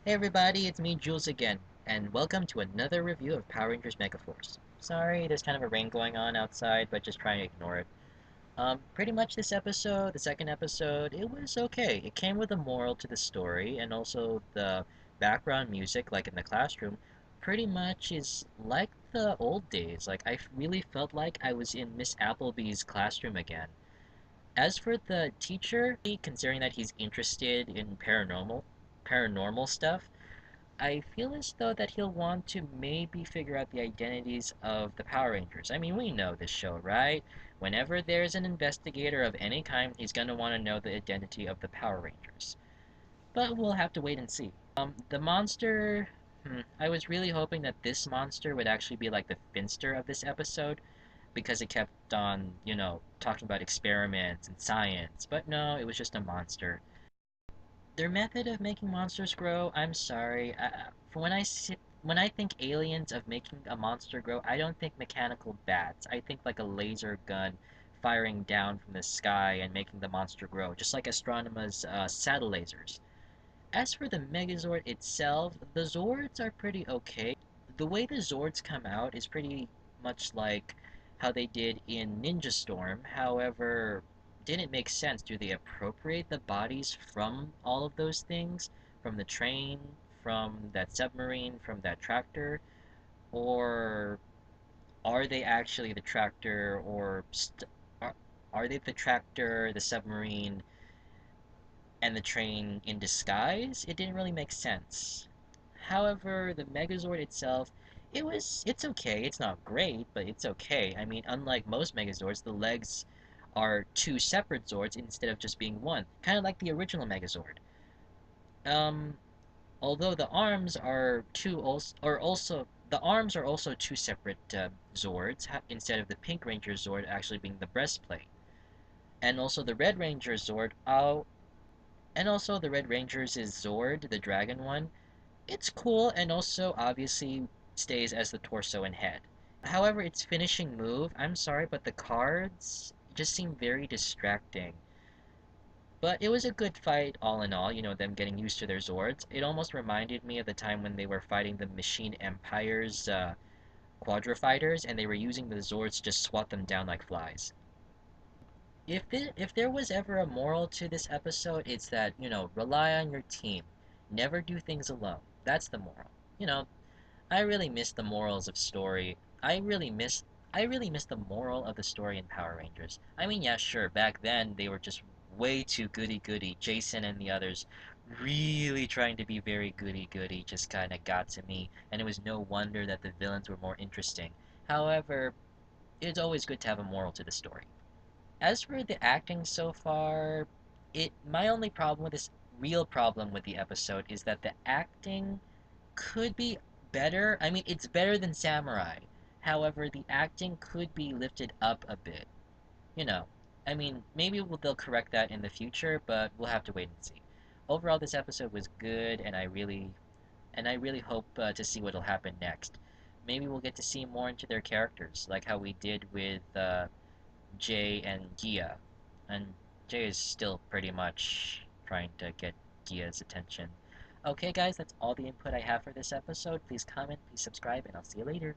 Hey everybody, it's me, Julz again, and welcome to another review of Power Rangers Megaforce. Sorry, there's kind of a rain going on outside, but just trying to ignore it. Pretty much this episode, the second episode, it was okay. It came with a moral to the story, and also the background music, like in the classroom, pretty much is like the old days. Like, I really felt like I was in Miss Appleby's classroom again. As for the teacher, considering that he's interested in paranormal stuff, I feel as though that he'll want to maybe figure out the identities of the Power Rangers. I mean, we know this show, right? Whenever there's an investigator of any kind, he's gonna want to know the identity of the Power Rangers. But we'll have to wait and see. The monster. I was really hoping that this monster would actually be like the Finster of this episode, because it kept on, talking about experiments and science. But no, it was just a monster. Their method of making monsters grow, I'm sorry. For when I think aliens of making a monster grow, I don't think mechanical bats. I think like a laser gun firing down from the sky and making the monster grow, just like Astronema's Satilasers. As for the Megazord itself, the Zords are pretty okay. The way the Zords come out is pretty much like how they did in Ninja Storm. However, didn't make sense. Do they appropriate the bodies from all of those things? From the train, from that submarine, from that tractor? Or are they actually the tractor, are, are they the tractor, the submarine, and the train in disguise? It didn't really make sense. However, the Megazord itself, it's okay. It's not great, but it's okay. I mean, unlike most Megazords, the legs are two separate Zords instead of just being one, kind of like the original Megazord. Um, Although the arms are the arms are also two separate Zords instead of the Pink Ranger Zord actually being the breastplate, and also the Red Ranger Zord. And also the Red Ranger's is Zord, the dragon one. It's cool and also obviously stays as the torso and head. However, its finishing move, I'm sorry, but the cards just seem very distracting. But it was a good fight all in all, them getting used to their Zords. It almost reminded me of the time when they were fighting the Machine Empire's Quadra Fighters and they were using the Zords to just swat them down like flies. If there was ever a moral to this episode, it's that, rely on your team. Never do things alone. That's the moral. You know, I really miss the morals of story. I really miss the moral of the story in Power Rangers. I mean, yeah, sure, back then they were just way too goody-goody. Jason and the others really trying to be very goody-goody just kind of got to me, and it was no wonder that the villains were more interesting. However, it's always good to have a moral to the story. As for the acting so far, it my only problem with this real problem with the episode is that the acting could be better. I mean, it's better than Samurai. However, the acting could be lifted up a bit. You know, I mean, maybe they'll correct that in the future, but we'll have to wait and see. Overall, this episode was good, and I really hope to see what'll happen next. Maybe we'll get to see more into their characters, like how we did with Jay and Gia. And Jay is still pretty much trying to get Gia's attention. Okay, guys, that's all the input I have for this episode. Please comment, please subscribe, and I'll see you later.